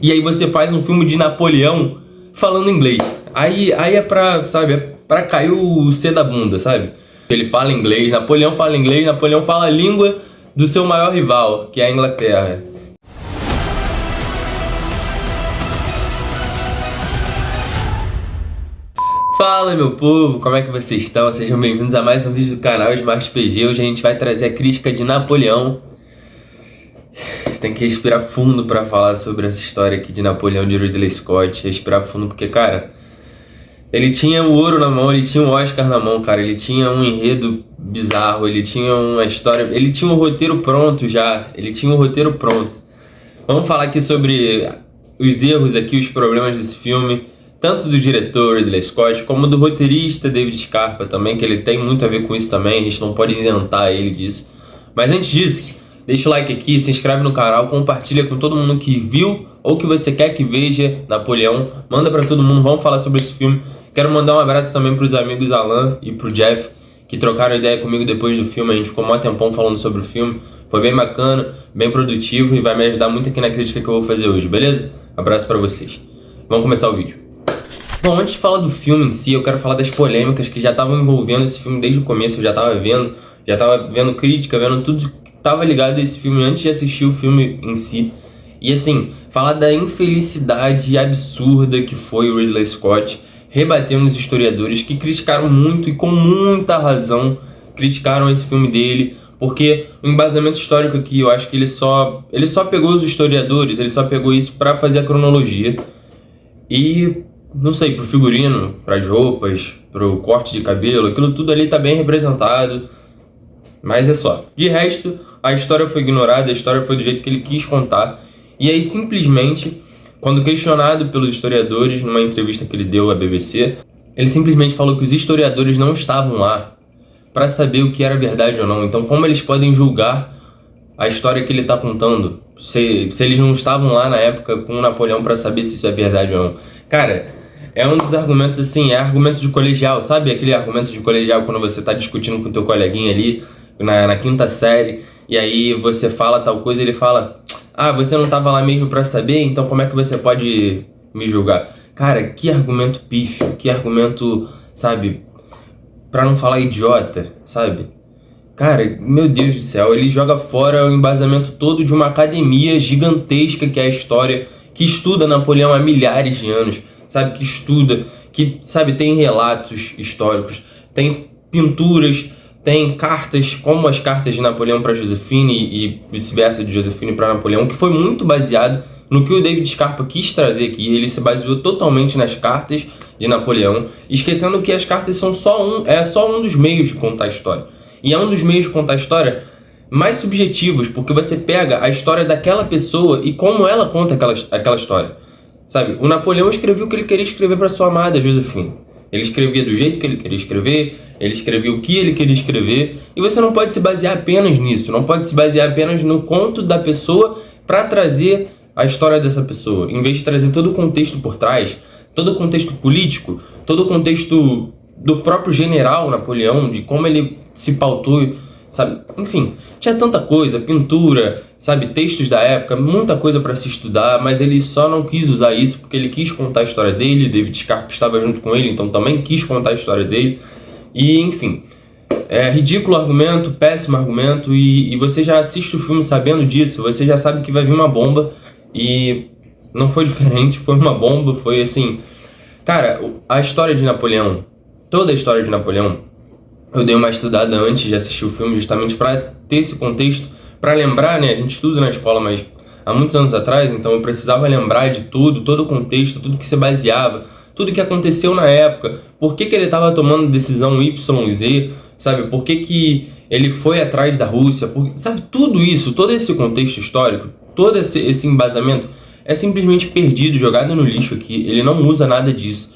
e aí você faz um filme de Napoleão falando inglês. Aí é pra, sabe, é pra cair o C da bunda, sabe? Ele fala inglês, Napoleão fala a língua do seu maior rival, que é a Inglaterra. Fala, meu povo, como é que vocês estão? Sejam bem-vindos a mais um vídeo do canal Smart PG. Hoje a gente vai trazer a crítica de Napoleão. Tem que respirar fundo pra falar sobre essa história aqui de Napoleão de Ridley Scott. Respirar fundo porque, cara, ele tinha o ouro na mão, ele tinha o Oscar na mão, cara. Ele tinha um enredo bizarro, ele tinha uma história... Ele tinha um roteiro pronto já, Vamos falar aqui sobre os erros aqui, os problemas desse filme, tanto do diretor Ridley Scott, como do roteirista David Scarpa também, que ele tem muito a ver com isso também, a gente não pode isentar ele disso. Mas antes disso, deixa o like aqui, se inscreve no canal, compartilha com todo mundo que viu ou que você quer que veja Napoleão, manda pra todo mundo, vamos falar sobre esse filme. Quero mandar um abraço também pros amigos Alan e pro Jeff, que trocaram ideia comigo depois do filme. A gente ficou mó tempão falando sobre o filme, foi bem bacana, bem produtivo e vai me ajudar muito aqui na crítica que eu vou fazer hoje, beleza? Abraço pra vocês. Vamos começar o vídeo. Bom, antes de falar do filme em si, eu quero falar das polêmicas que já estavam envolvendo esse filme desde o começo. Eu já tava vendo crítica, vendo tudo que tava ligado a esse filme antes de assistir o filme em si. E assim, falar da infelicidade absurda que foi o Ridley Scott, rebatendo os historiadores que criticaram muito e com muita razão criticaram esse filme dele, porque o embasamento histórico aqui, eu acho que ele só pegou os historiadores, ele só pegou isso pra fazer a cronologia e... não sei, pro figurino, pras roupas, pro corte de cabelo, aquilo tudo ali tá bem representado, mas é só. De resto, a história foi ignorada, a história foi do jeito que ele quis contar, e aí simplesmente, quando questionado pelos historiadores, numa entrevista que ele deu à BBC, ele simplesmente falou que os historiadores não estavam lá pra saber o que era verdade ou não, então como eles podem julgar a história que ele tá contando, se eles não estavam lá na época com o Napoleão pra saber se isso é verdade ou não. Cara, é um dos argumentos assim, é argumento de colegial, sabe aquele argumento de colegial quando você tá discutindo com teu coleguinha ali na quinta série, e aí você fala tal coisa e ele fala, ah, você não tava lá mesmo pra saber, então como é que você pode me julgar? Cara, que argumento pífio, que argumento, sabe, pra não falar idiota, sabe? Cara, meu Deus do céu, ele joga fora o embasamento todo de uma academia gigantesca que é a história, que estuda Napoleão há milhares de anos, sabe, que estuda, que, sabe, tem relatos históricos, tem pinturas, tem cartas, como as cartas de Napoleão para Josefine e vice-versa de Josefine para Napoleão, que foi muito baseado no que o David Scarpa quis trazer aqui. Ele se baseou totalmente nas cartas de Napoleão, esquecendo que as cartas são só um dos meios de contar a história. E é um dos meios de contar a história mais subjetivos, porque você pega a história daquela pessoa e como ela conta aquela história. Sabe, o Napoleão escreveu o que ele queria escrever para sua amada Josefine. Ele escrevia do jeito que ele queria escrever, ele escrevia o que ele queria escrever, e você não pode se basear apenas nisso, não pode se basear apenas no conto da pessoa para trazer a história dessa pessoa, em vez de trazer todo o contexto por trás, todo o contexto político, todo o contexto do próprio general Napoleão, de como ele se pautou, sabe? Enfim, tinha tanta coisa, pintura, sabe, textos da época, muita coisa para se estudar, mas ele só não quis usar isso porque ele quis contar a história dele. David Scarpa estava junto com ele, então também quis contar a história dele. E, enfim, é ridículo argumento, péssimo argumento, e você já assiste o filme sabendo disso, você já sabe que vai vir uma bomba, e não foi diferente, foi uma bomba, foi assim... Cara, a história de Napoleão, toda a história de Napoleão, eu dei uma estudada antes de assistir o filme, justamente para ter esse contexto, para lembrar, né, a gente estuda na escola, mas há muitos anos atrás, então eu precisava lembrar de tudo, todo o contexto, tudo que se baseava, tudo que aconteceu na época, por que ele estava tomando decisão YZ, sabe, por que ele foi atrás da Rússia, sabe, tudo isso, todo esse contexto histórico, todo esse embasamento é simplesmente perdido, jogado no lixo aqui, ele não usa nada disso.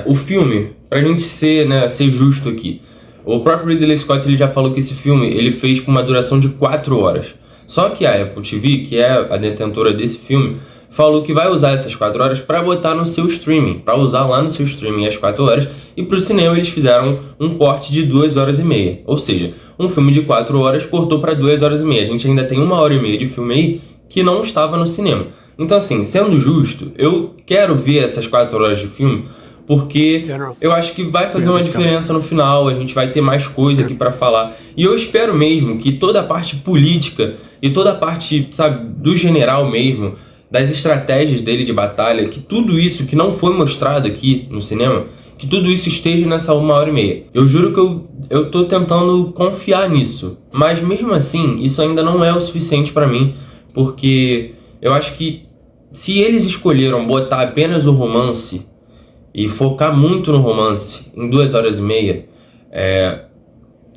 O filme, pra gente ser justo aqui, o próprio Ridley Scott ele já falou que esse filme ele fez com uma duração de 4 horas. Só que a Apple TV, que é a detentora desse filme, falou que vai usar essas 4 horas para botar no seu streaming, para usar lá no seu streaming as 4 horas, e pro cinema eles fizeram um corte de 2 horas e meia. Ou seja, um filme de 4 horas cortou para 2 horas e meia. A gente ainda tem 1 hora e meia de filme aí que não estava no cinema. Então, assim, sendo justo, eu quero ver essas 4 horas de filme porque eu acho que vai fazer uma diferença no final, a gente vai ter mais coisa aqui pra falar. E eu espero mesmo que toda a parte política e toda a parte, sabe, do general mesmo, das estratégias dele de batalha, que tudo isso que não foi mostrado aqui no cinema, que tudo isso esteja nessa 1h30. Eu juro que eu tô tentando confiar nisso, mas mesmo assim, isso ainda não é o suficiente pra mim, porque eu acho que se eles escolheram botar apenas o romance e focar muito no romance em 2h30,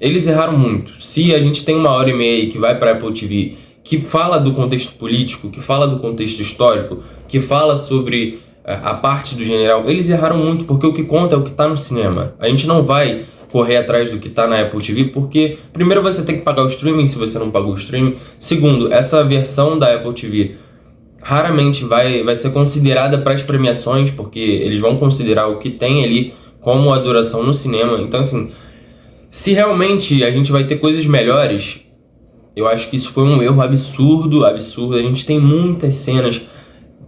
eles erraram muito. Se a gente tem 1h30 que vai para Apple TV, que fala do contexto político, que fala do contexto histórico, que fala sobre a parte do general, eles erraram muito, porque o que conta é o que tá no cinema. A gente não vai correr atrás do que tá na Apple TV, porque primeiro você tem que pagar o streaming, se você não pagou o streaming. Segundo, essa versão da Apple TV raramente vai ser considerada para as premiações, porque eles vão considerar o que tem ali como a duração no cinema. Então, assim, se realmente a gente vai ter coisas melhores, eu acho que isso foi um erro absurdo. A gente tem muitas cenas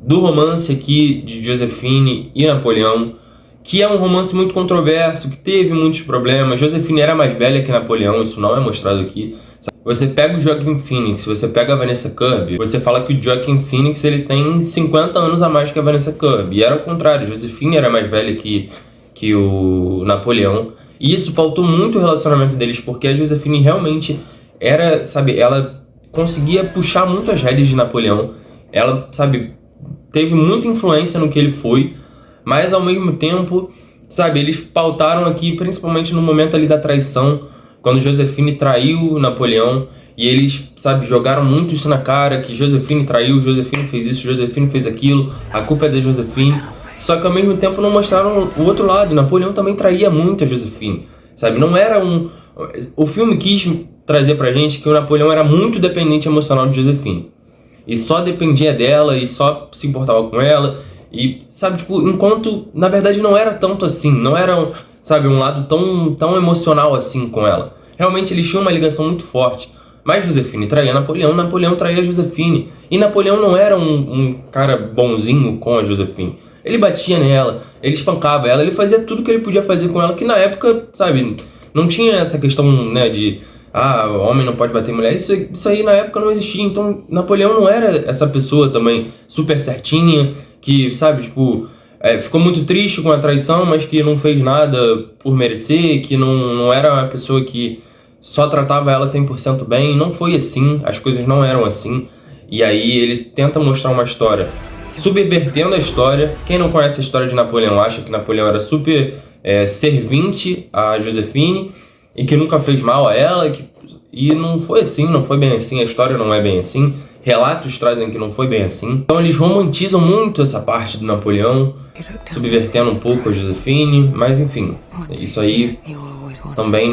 do romance aqui de Josephine e Napoleão, que é um romance muito controverso, que teve muitos problemas. Josephine era mais velha que Napoleão, isso não é mostrado aqui. Você pega o Joaquin Phoenix, você pega a Vanessa Kirby, você fala que o Joaquin Phoenix ele tem 50 anos a mais que a Vanessa Kirby. E era o contrário, Josephine era mais velha que o Napoleão. E isso pautou muito o relacionamento deles, porque a Josephine realmente era, sabe, ela conseguia puxar muito as rédeas de Napoleão. Ela, sabe, teve muita influência no que ele foi, mas ao mesmo tempo, sabe, eles pautaram aqui, principalmente no momento ali da traição, quando Josephine traiu Napoleão, e eles, sabe, jogaram muito isso na cara, que Josephine traiu, Josephine fez isso, Josephine fez aquilo, a culpa é da Josephine. Só que ao mesmo tempo não mostraram o outro lado. Napoleão também traía muito a Josephine, sabe, não era um... O filme quis trazer pra gente que o Napoleão era muito dependente emocional de Josephine, e só dependia dela, e só se importava com ela, e, sabe, tipo, enquanto, na verdade, não era tanto assim, não era, sabe, um lado tão emocional assim com ela. Realmente eles tinham uma ligação muito forte, mas Josephine traía Napoleão, Napoleão traía Josephine, e Napoleão não era um cara bonzinho com a Josephine. Ele batia nela, ele espancava ela, ele fazia tudo que ele podia fazer com ela, que na época, sabe, não tinha essa questão, né, de homem não pode bater em mulher, isso aí na época não existia. Então Napoleão não era essa pessoa também super certinha, que, sabe, tipo, ficou muito triste com a traição, mas que não fez nada por merecer, que não era uma pessoa que só tratava ela 100% bem. Não foi assim, as coisas não eram assim. E aí ele tenta mostrar uma história subvertendo a história. Quem não conhece a história de Napoleão acha que Napoleão era super servinte a Josephine e que nunca fez mal a ela, e não foi assim, não foi bem assim, a história não é bem assim, relatos trazem que não foi bem assim. Então eles romantizam muito essa parte do Napoleão, subvertendo um pouco a Josephine, mas enfim, isso aí também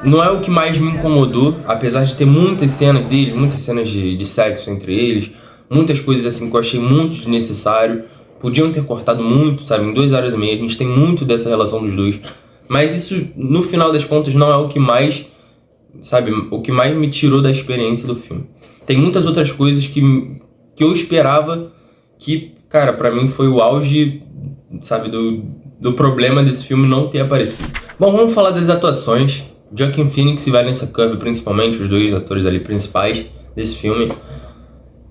não é o que mais me incomodou, apesar de ter muitas cenas deles, muitas cenas de sexo entre eles, muitas coisas assim que eu achei muito desnecessário, podiam ter cortado muito, sabe, em 2h30, a gente tem muito dessa relação dos dois. Mas isso, no final das contas, não é o que mais, sabe, o que mais me tirou da experiência do filme. Tem muitas outras coisas que eu esperava que, cara, pra mim foi o auge, sabe, do problema desse filme não ter aparecido. Bom, vamos falar das atuações. Joaquin Phoenix e Vanessa Kirby, principalmente, os dois atores ali principais desse filme.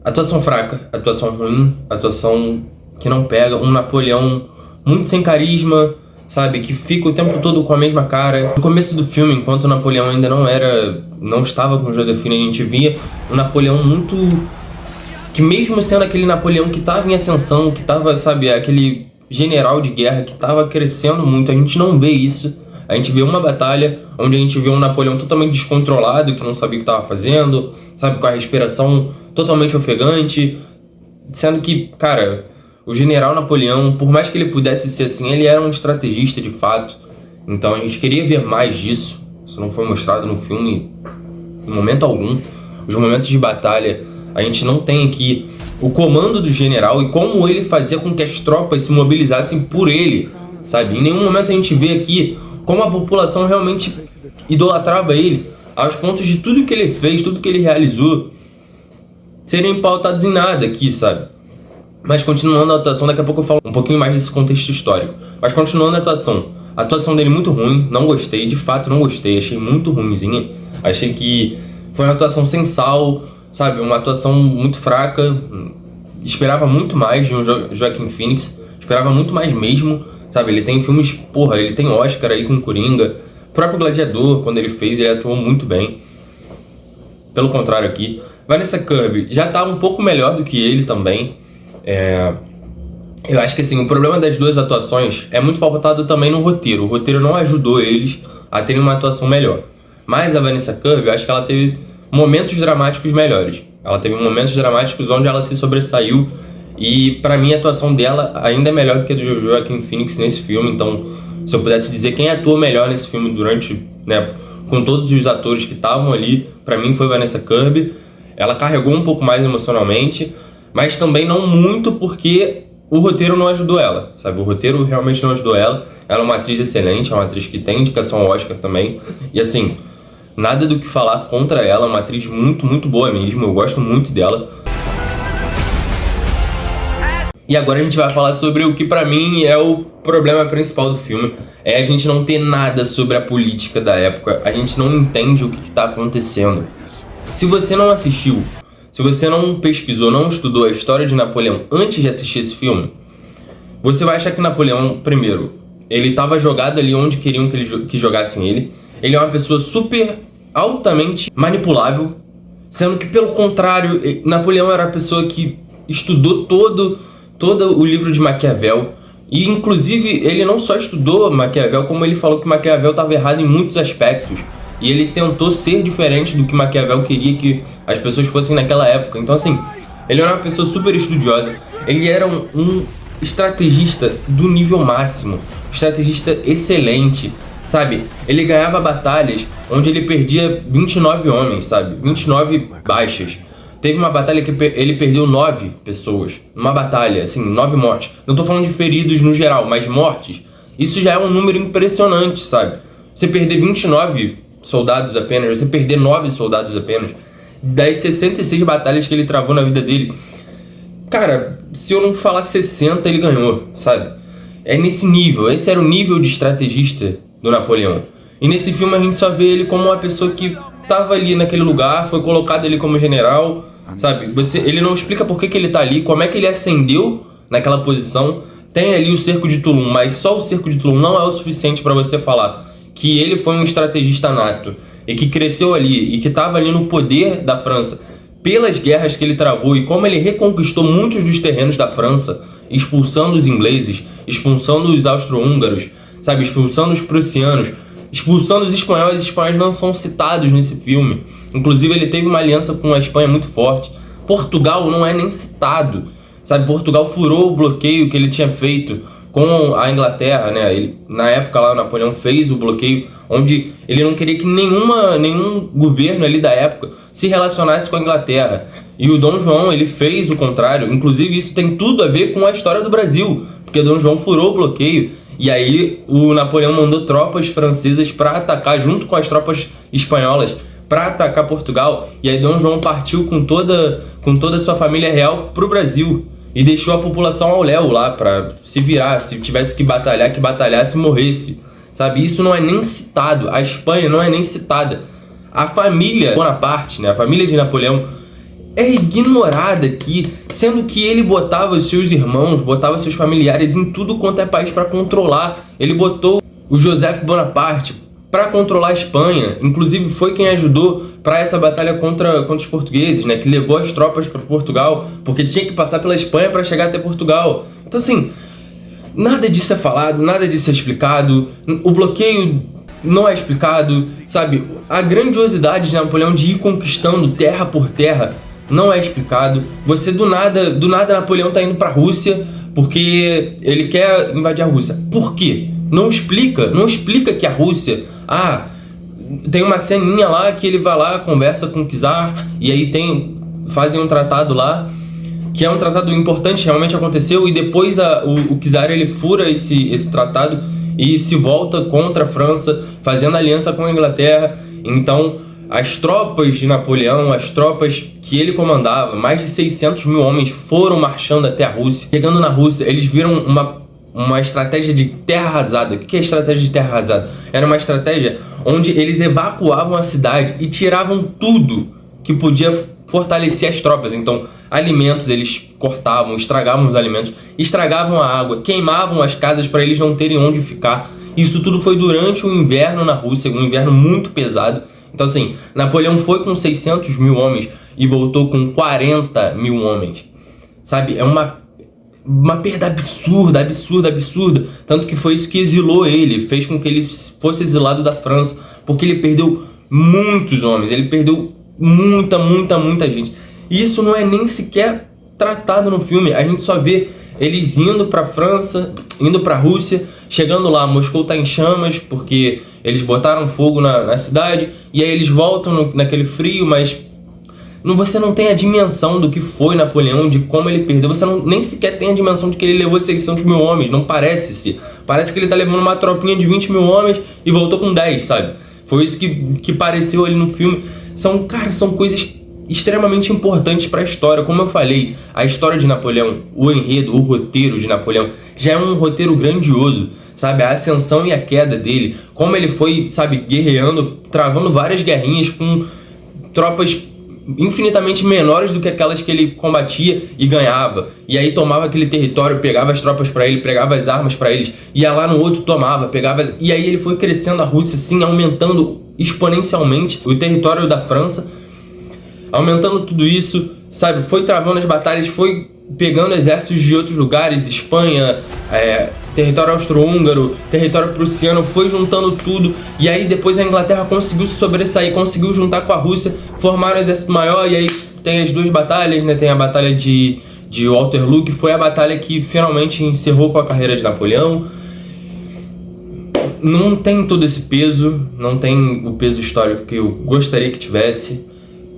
Atuação fraca, atuação ruim, atuação que não pega. Um Napoleão muito sem carisma, sabe, que fica o tempo todo com a mesma cara. No começo do filme, enquanto o Napoleão ainda não estava com Josephine, a gente via um Napoleão muito... que mesmo sendo aquele Napoleão que estava em ascensão, que estava, sabe, aquele general de guerra que estava crescendo muito, a gente não vê isso. A gente vê uma batalha onde a gente vê um Napoleão totalmente descontrolado, que não sabia o que estava fazendo, sabe, com a respiração totalmente ofegante, sendo que, cara... O general Napoleão, por mais que ele pudesse ser assim, ele era um estrategista de fato. Então a gente queria ver mais disso. Isso não foi mostrado no filme em momento algum. Os momentos de batalha, a gente não tem aqui o comando do general e como ele fazia com que as tropas se mobilizassem por ele, sabe? Em nenhum momento a gente vê aqui como a população realmente idolatrava ele, aos pontos de tudo que ele fez, tudo que ele realizou, serem pautados em nada aqui, sabe? Mas continuando a atuação, daqui a pouco eu falo um pouquinho mais desse contexto histórico. Mas continuando a atuação dele muito ruim, não gostei, de fato não gostei, achei muito ruimzinha. Achei que foi uma atuação sem sal, sabe, uma atuação muito fraca. Esperava muito mais de um Joaquin Phoenix, esperava muito mais mesmo, sabe, ele tem filmes, porra, ele tem Oscar aí com Coringa, o próprio Gladiador, quando ele fez, ele atuou muito bem. Pelo contrário aqui, Vanessa Kirby já tá um pouco melhor do que ele também. Eu acho que assim, o problema das duas atuações é muito pautado também no roteiro. O roteiro não ajudou eles a terem uma atuação melhor. Mas a Vanessa Kirby, eu acho que ela teve momentos dramáticos melhores. Ela teve momentos dramáticos onde ela se sobressaiu. E pra mim a atuação dela ainda é melhor do que a do Joaquin Phoenix nesse filme. Então, se eu pudesse dizer quem atuou melhor nesse filme durante, né, com todos os atores que estavam ali, pra mim foi Vanessa Kirby. Ela carregou um pouco mais emocionalmente, mas também não muito, porque o roteiro não ajudou ela, sabe? O roteiro realmente não ajudou ela. Ela é uma atriz excelente, é uma atriz que tem indicação ao Oscar também. E assim, nada do que falar contra ela, é uma atriz muito, muito boa mesmo. Eu gosto muito dela. E agora a gente vai falar sobre o que pra mim é o problema principal do filme. É a gente não ter nada sobre a política da época. A gente não entende o que tá acontecendo. Se você não assistiu, se você não pesquisou, não estudou a história de Napoleão antes de assistir esse filme, você vai achar que Napoleão, primeiro, ele estava jogado ali onde queriam que jogassem ele. Ele é uma pessoa super altamente manipulável, sendo que, pelo contrário, Napoleão era a pessoa que estudou todo o livro de Maquiavel. E, inclusive, ele não só estudou Maquiavel, como ele falou que Maquiavel estava errado em muitos aspectos. E ele tentou ser diferente do que Maquiavel queria que as pessoas fossem naquela época. Então, assim, ele era uma pessoa super estudiosa. Ele era um estrategista do nível máximo. Estrategista excelente, sabe? Ele ganhava batalhas onde ele perdia 29 homens, sabe? 29 baixas. Teve uma batalha que ele perdeu 9 pessoas. Uma batalha, assim, 9 mortes. Não tô falando de feridos no geral, mas mortes. Isso já é um número impressionante, sabe? Você perder 29 soldados apenas, você perder 9 soldados apenas, das 66 batalhas que ele travou na vida dele, cara, se eu não falar 60, ele ganhou, sabe? É nesse nível, esse era o nível de estrategista do Napoleão. E nesse filme a gente só vê ele como uma pessoa que tava ali naquele lugar, foi colocado ali como general, sabe? Ele não explica por que ele tá ali, como é que ele ascendeu naquela posição. Tem ali o cerco de Toulon, mas só o cerco de Toulon não é o suficiente para você falar que ele foi um estrategista nato e que cresceu ali e que estava ali no poder da França pelas guerras que ele travou e como ele reconquistou muitos dos terrenos da França, expulsando os ingleses, expulsando os austro-húngaros, sabe, expulsando os prussianos, expulsando os espanhóis. Os espanhóis não são citados nesse filme. Inclusive ele teve uma aliança com a Espanha muito forte. Portugal não é nem citado, sabe? Portugal furou o bloqueio que ele tinha feito com a Inglaterra, né? Ele, na época lá, o Napoleão fez o bloqueio onde ele não queria que nenhum governo ali da época se relacionasse com a Inglaterra. E o Dom João, ele fez o contrário. Inclusive, isso tem tudo a ver com a história do Brasil, porque Dom João furou o bloqueio. E aí, o Napoleão mandou tropas francesas para atacar, junto com as tropas espanholas, para atacar Portugal. E aí, Dom João partiu com toda a sua família real pro Brasil. E deixou a população ao léu lá pra se virar, se tivesse que batalhasse e morresse, sabe? Isso não é nem citado, a Espanha não é nem citada. A família Bonaparte, né, a família de Napoleão, é ignorada aqui, sendo que ele botava os seus irmãos, botava seus familiares em tudo quanto é país para controlar. Ele botou o Joseph Bonaparte para controlar a Espanha, inclusive foi quem ajudou para essa batalha contra os portugueses, né, que levou as tropas para Portugal, porque tinha que passar pela Espanha para chegar até Portugal. Então, assim, nada disso é falado, nada disso é explicado, o bloqueio não é explicado, sabe? A grandiosidade de Napoleão de ir conquistando terra por terra não é explicado. Você do nada Napoleão tá indo para a Rússia porque ele quer invadir a Rússia. Por quê? Não explica que a Rússia... tem uma ceninha lá que ele vai lá, conversa com o czar, e aí fazem um tratado lá, que é um tratado importante, realmente aconteceu, e depois o czar ele fura esse tratado e se volta contra a França, fazendo aliança com a Inglaterra. Então, as tropas de Napoleão, as tropas que ele comandava, mais de 600 mil homens foram marchando até a Rússia. Chegando na Rússia, eles viram uma estratégia de terra arrasada. O que é estratégia de terra arrasada? Era uma estratégia onde eles evacuavam a cidade e tiravam tudo que podia fortalecer as tropas. Então, alimentos eles cortavam, estragavam os alimentos, estragavam a água, queimavam as casas para eles não terem onde ficar. Isso tudo foi durante o inverno na Rússia, um inverno muito pesado. Então, assim, Napoleão foi com 600 mil homens e voltou com 40 mil homens. Sabe? É uma perda absurda, absurda, absurda. Tanto que foi isso que exilou ele, fez com que ele fosse exilado da França, porque ele perdeu muitos homens, ele perdeu muita gente. E isso não é nem sequer tratado no filme. A gente só vê eles indo pra França, indo pra Rússia, chegando lá, Moscou tá em chamas, porque eles botaram fogo na cidade, e aí eles voltam naquele frio, mas você não tem a dimensão do que foi Napoleão, de como ele perdeu. Você nem sequer tem a dimensão de que ele levou 600 mil homens. Não parece-se. Parece que ele tá levando uma tropinha de 20 mil homens e voltou com 10, sabe? Foi isso que pareceu ali no filme. São coisas extremamente importantes para a história. Como eu falei, a história de Napoleão, o enredo, o roteiro de Napoleão, já é um roteiro grandioso. Sabe, a ascensão e a queda dele, como ele foi, sabe, guerreando, travando várias guerrinhas com tropas infinitamente menores do que aquelas que ele combatia e ganhava. E aí tomava aquele território, pegava as tropas para ele, pegava as armas para eles, ia lá no outro, tomava, e aí ele foi crescendo a Rússia, assim, aumentando exponencialmente o território da França, aumentando tudo isso, sabe, foi travando as batalhas, foi pegando exércitos de outros lugares, Espanha, território austro-húngaro, território prussiano, foi juntando tudo, e aí depois a Inglaterra conseguiu se sobressair, conseguiu juntar com a Rússia, formaram um exército maior, e aí tem as duas batalhas, né? Tem a batalha de Waterloo, que foi a batalha que finalmente encerrou com a carreira de Napoleão. Não tem todo esse peso, não tem o peso histórico que eu gostaria que tivesse.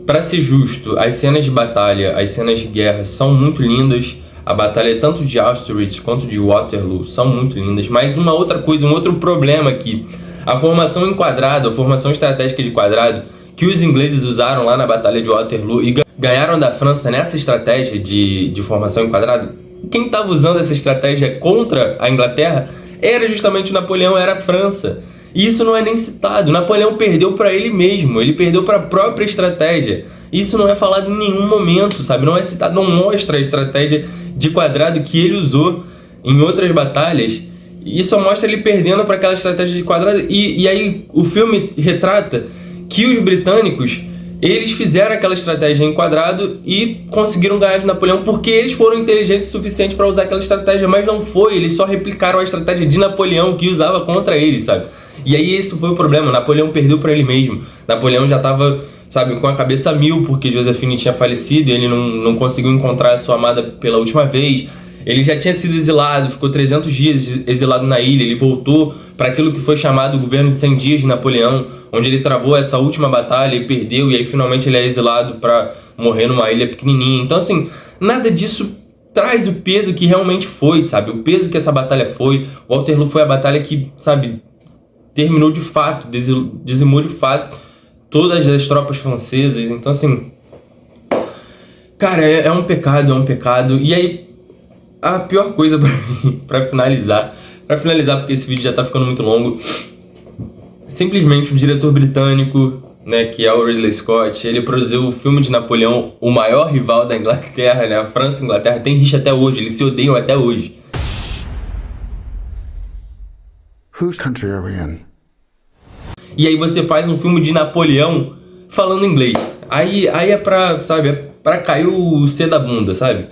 Para ser justo, as cenas de batalha, as cenas de guerra são muito lindas. A batalha tanto de Austerlitz quanto de Waterloo são muito lindas. Mas uma outra coisa, um outro problema aqui. A formação em quadrado, a formação estratégica de quadrado, que os ingleses usaram lá na batalha de Waterloo e ganharam da França nessa estratégia de formação em quadrado. Quem estava usando essa estratégia contra a Inglaterra era justamente o Napoleão, era a França. E isso não é nem citado. Napoleão perdeu para ele mesmo, ele perdeu para a própria estratégia. Isso não é falado em nenhum momento, sabe? Não é citado, não mostra a estratégia de quadrado que ele usou em outras batalhas. E só mostra ele perdendo para aquela estratégia de quadrado. E aí o filme retrata que os britânicos, eles fizeram aquela estratégia em quadrado e conseguiram ganhar de Napoleão porque eles foram inteligentes o suficiente para usar aquela estratégia, mas não foi, eles só replicaram a estratégia de Napoleão que usava contra eles, sabe? E aí esse foi o problema, Napoleão perdeu para ele mesmo. Napoleão já estava, sabe, com a cabeça a mil, porque Joséphine tinha falecido e ele não conseguiu encontrar a sua amada pela última vez. Ele já tinha sido exilado, ficou 300 dias exilado na ilha, ele voltou para aquilo que foi chamado o governo de 100 dias de Napoleão, onde ele travou essa última batalha e perdeu, e aí finalmente ele é exilado para morrer numa ilha pequenininha. Então assim, nada disso traz o peso que realmente foi, sabe? O peso que essa batalha foi. Waterloo foi a batalha que, sabe, terminou de fato, dizimou de fato todas as tropas francesas. Então assim, cara, é um pecado, é um pecado. E aí, a pior coisa pra mim, pra finalizar, porque esse vídeo já tá ficando muito longo, simplesmente o diretor britânico, né, que é o Ridley Scott, ele produziu o filme de Napoleão, o maior rival da Inglaterra, né, a França e a Inglaterra tem rixa até hoje, eles se odeiam até hoje. Whose country are we in? E aí você faz um filme de Napoleão falando inglês. Aí é pra, sabe, é pra cair o C da bunda, sabe?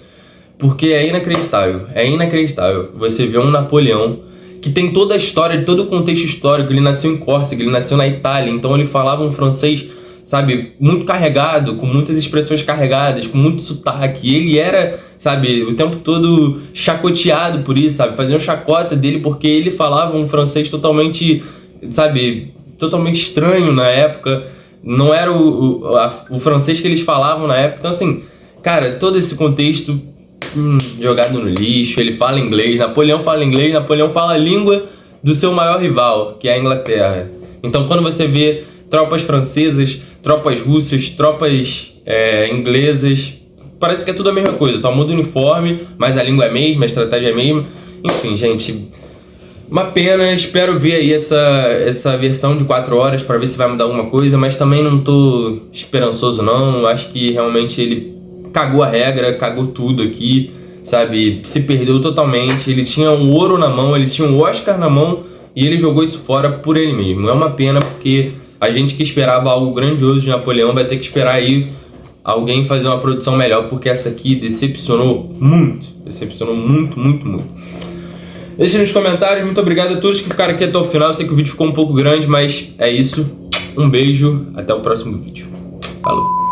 Porque é inacreditável você vê um Napoleão que tem toda a história, todo o contexto histórico. Ele nasceu em Córcega, ele nasceu na Itália, então ele falava um francês, sabe, muito carregado, com muitas expressões carregadas, com muito sotaque. E ele era, sabe, o tempo todo chacoteado por isso, sabe, faziam chacota dele porque ele falava um francês totalmente, sabe, totalmente estranho na época. Não era o francês que eles falavam na época. Então assim, cara, todo esse contexto jogado no lixo. Ele fala inglês, Napoleão fala a língua do seu maior rival, que é a Inglaterra. Então quando você vê tropas francesas, tropas russas, tropas inglesas. Parece que é tudo a mesma coisa, só muda o uniforme, mas a língua é a mesma, a estratégia é a mesma. Enfim, gente, uma pena. Espero ver aí essa versão de 4 horas para ver se vai mudar alguma coisa, mas também não tô esperançoso não. Acho que realmente ele cagou a regra, cagou tudo aqui, sabe? Se perdeu totalmente. Ele tinha um ouro na mão, ele tinha um Oscar na mão e ele jogou isso fora por ele mesmo. É uma pena porque a gente que esperava algo grandioso de Napoleão vai ter que esperar aí alguém fazer uma produção melhor, porque essa aqui decepcionou muito. Decepcionou muito, muito, muito. Deixa nos comentários. Muito obrigado a todos que ficaram aqui até o final. Eu sei que o vídeo ficou um pouco grande, mas é isso. Um beijo. Até o próximo vídeo. Falou.